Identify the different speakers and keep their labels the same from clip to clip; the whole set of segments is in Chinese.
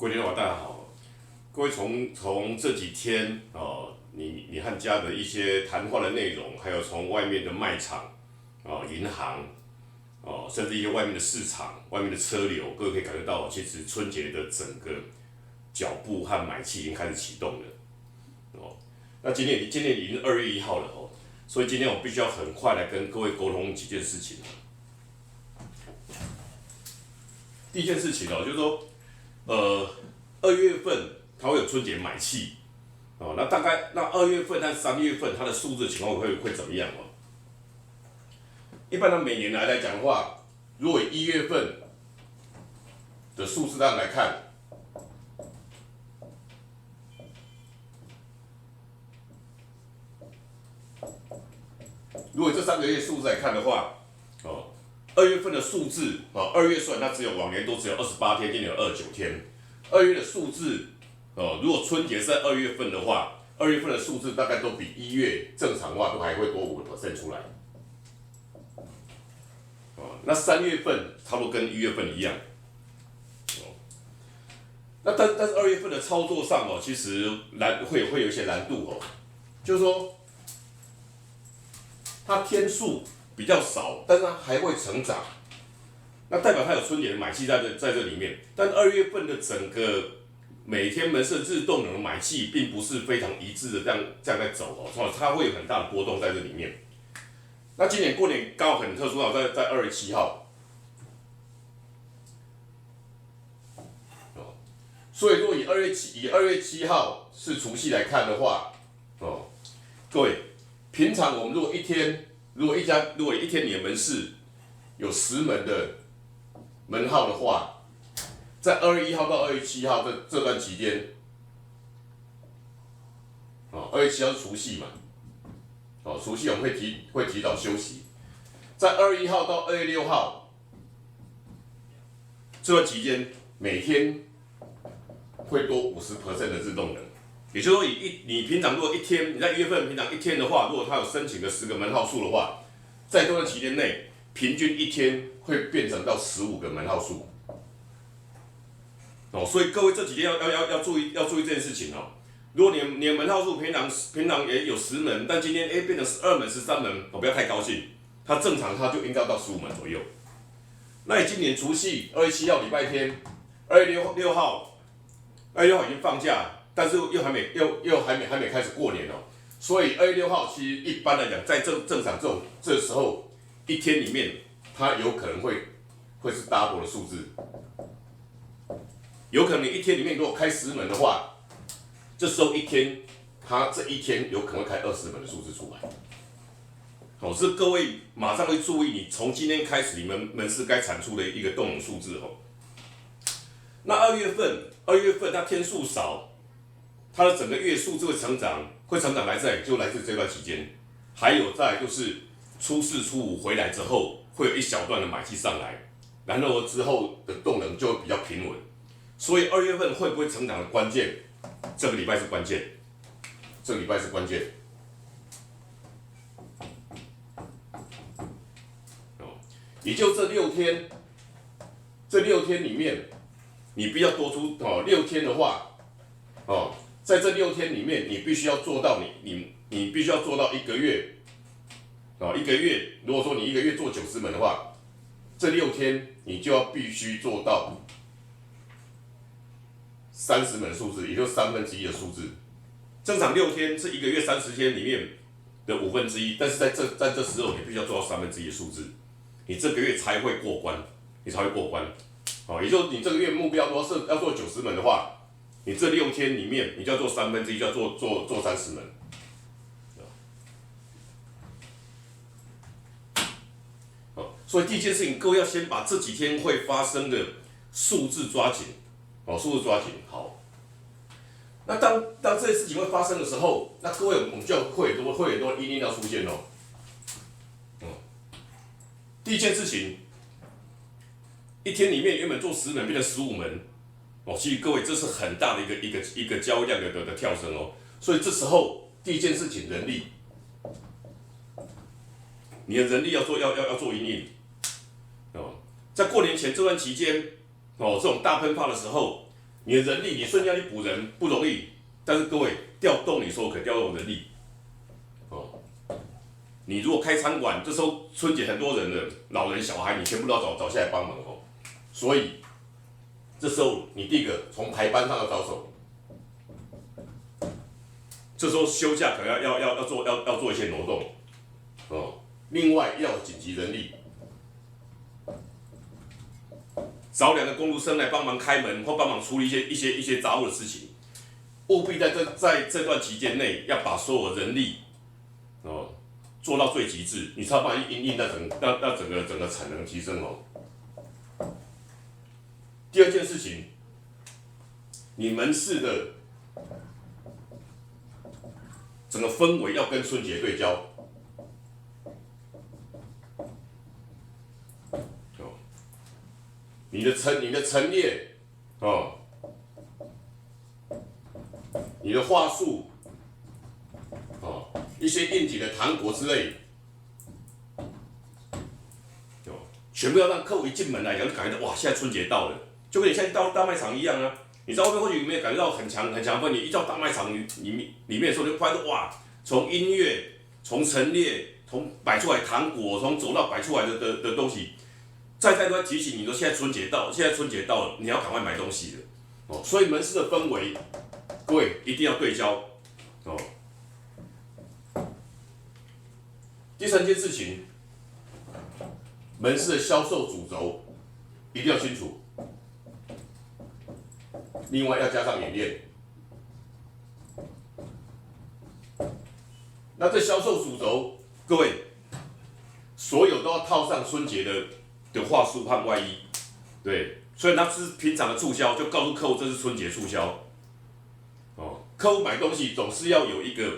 Speaker 1: 各位大家好，各位从这几天你和家的一些谈话的内容，还有从外面的卖场银行甚至一些外面的市场、外面的车流，各位可以感觉到，其实春节的整个脚步和买气已经开始启动了那今天已经2月1号了所以今天我必须要很快来跟各位沟通几件事情第一件事情就是说2月份它会有春节买气那大概那2月份和3月份它的数字情况会怎么样一般的每年来讲的话，如果以1月份的数字上来看，如果这3个月数字来看的话，2月份的数字2月算它往年都只有28天，今年有29天。2月的数字如果春节是在2月份的话，2月份的数字大概都比1月正常的话都还会多5% 出来。那3月份差不多跟1月份一样。那但是2月份的操作上其实会有一些难度就是说它天数比较少，但是它还会成长，那代表它有春节的买气在这里面。但2月份的整个每天门市日动能的买气并不是非常一致的这样在走它会有很大的波动在这里面。那今年过年刚好很特殊在2月7号，所以如果以2月7号是除夕来看的话各位平常我们如果一天你的门市有10门的门号的话，在2月1号到2月7号这段期间2月7号是除夕嘛除夕我们会提早休息，在2月1号到2月6号这段期间，每天会多50% 的自动能，也就是说你平常如果一天你在1月份平常一天的话，如果他有申请个10个门号数的话，在这段期间内，平均一天会变成到15个门号数所以各位这几天要注意这件事情如果你的门号数平常也有10门，但今天变成12门、13门，不要太高兴，它正常它就应该到15门左右。那你今年除夕2月7号礼拜天，2月6号已经放假，但是又还没开始过年所以2月6号其实一般来讲，在正常这时候一天里面，它有可能会是 double 的数字，有可能你一天里面如果开10门的话，这时候它这一天有可能会开20门的数字出来。是各位马上会注意，你从今天开始，你们门市该产出的一个动能数字那2月份它天数少，它的整个月数字会成长来自这段期间，还有再来就是初4、初5回来之后，会有一小段的买气上来，然后之后的动能就会比较平稳。所以2月份会不会成长的关键，这个礼拜是关键，也就这6天里面，你必须要多出6天的话在这6天里面，你必须要做到你必须要做到1个月1个月，如果说你1个月做90门的话，这6天你就要必须做到30门数字，也就是1/3的数字。正常6天是1个月30天里面的1/5，但是在这时候你必须要做到1/3的数字，你这个月才会过关，也就是你这个月目标如果是要做90门的话，你这6天里面你就要做1/3，就要做30门。所以第一件事情，各位要先把这几天会发生的数字抓紧好。那当这些事情会发生的时候，那各位我们就会有很多因应要出现第一件事情，一天里面原本做10门变成15门其实各位这是很大的一个交易量的跳升所以这时候第一件事情，人力，你的人力要做因应在过年前这段期间这种大喷发的时候，你的人力，你瞬间要去补人不容易，但是各位调动你说可调动人力，哦，你如果开餐馆，这时候春节很多人的老人小孩，你全部都要找下来帮忙哦，所以这时候你第一个从排班上要着手，这时候休假可能要做一些挪动，哦，另外要有紧急人力。找2个工读生来帮忙开门或帮忙处理一些杂物的事情，务必在这段期间内要把所有人力哦做到最极致，你才有办法因应那整个产能提升哦。第二件事情，你门市的整个氛围要跟春节对焦。你的陈列，哦，你的话术，哦，一些应景的糖果之类，哦，全部要让客户一进门来，就感觉到哇，现在春节到了，就跟你现在到大卖场一样啊。你在外面或许没有感觉到很强氛围，一到大卖场里面的时候，就发现哇，从音乐，从陈列，从摆出来糖果，从走道摆出来的东西。再都要提醒你说，现在春节到了，你要赶快买东西了哦。所以门市的氛围，各位一定要对焦哦。第三件事情，门市的销售主轴一定要清楚，另外要加上演练。那这销售主轴，各位所有都要套上春节的话术和外衣，对，所以它是平常的促销，就告诉客户这是春节促销。哦，客户买东西总是要有一个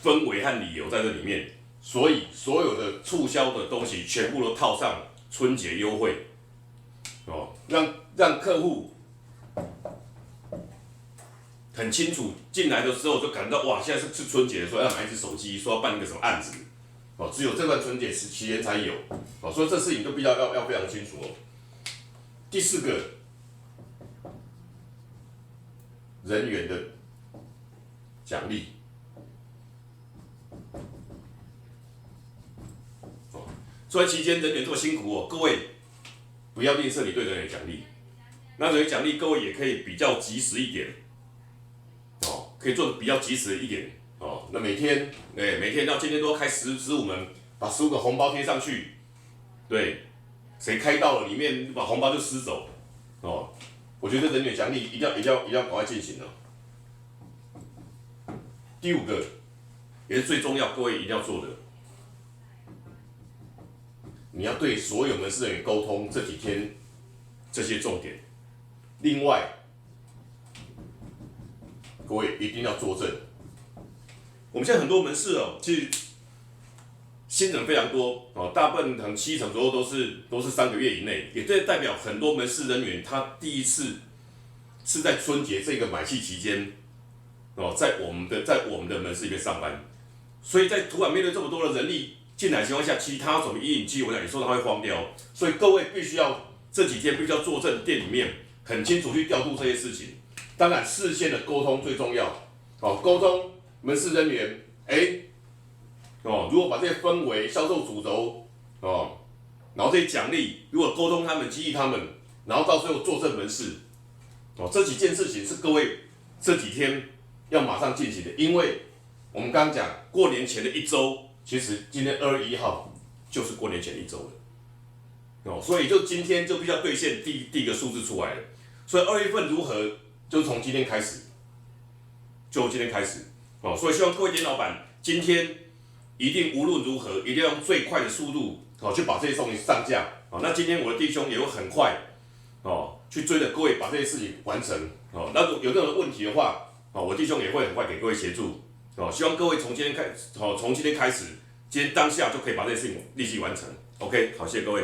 Speaker 1: 氛围和理由在这里面，所以所有的促销的东西全部都套上春节优惠，哦，让客户很清楚进来的时候就感到哇，现在是春节，说要买一只手机，说要办一个什么案子。哦，只有这段春节期间才有，哦，所以这事情都必须要非常清楚哦。第4个，人员的奖励，哦，这段期间人员这么辛苦哦，各位不要吝啬你对人员奖励，那人员奖励各位也可以比较及时一点，哦，可以做的比较及时一点。哦，那每天到今天都要开15门，把15个红包贴上去，对，谁开到了里面把红包就撕走，哦，我觉得人员奖励一定要赶快进行了。第5个也是最重要，各位一定要做的，你要对所有门市人员沟通这几天这些重点，另外各位一定要作证。我们现在很多门市哦，其实新人非常多哦，大部分可能70%左右都是3个月以内，也这代表很多门市人员他第一次是在春节这个买气期间哦，在我们的门市里面上班，所以在突然面对这么多的人力进来的情况下，其实他要怎么引起我讲，你说他会慌掉，所以各位必须要这几天必须要坐镇店里面，很清楚去调度这些事情。当然，事先的沟通最重要哦，沟通。门市人员，哦，如果把这些氛围、销售主轴，哦，然后这些奖励，如果沟通他们、激励他们，然后到最后坐镇门市，哦，这几件事情是各位这几天要马上进行的，因为我们刚刚讲过年前的1周，其实今天2月1号就是过年前的1周了，哦，所以就今天就必须要兑现第一个数字出来了，所以2月份如何，就是从今天开始，哦，所以希望各位店老板今天一定无论如何，一定要用最快的速度，哦，去把这些东西上架，哦，那今天我的弟兄也会很快，哦，去追着各位把这些事情完成，哦，那有任何问题的话，哦，我弟兄也会很快给各位协助，哦，希望各位从今天开始，今天当下就可以把这些事情立即完成 ，OK， 好，谢谢各位。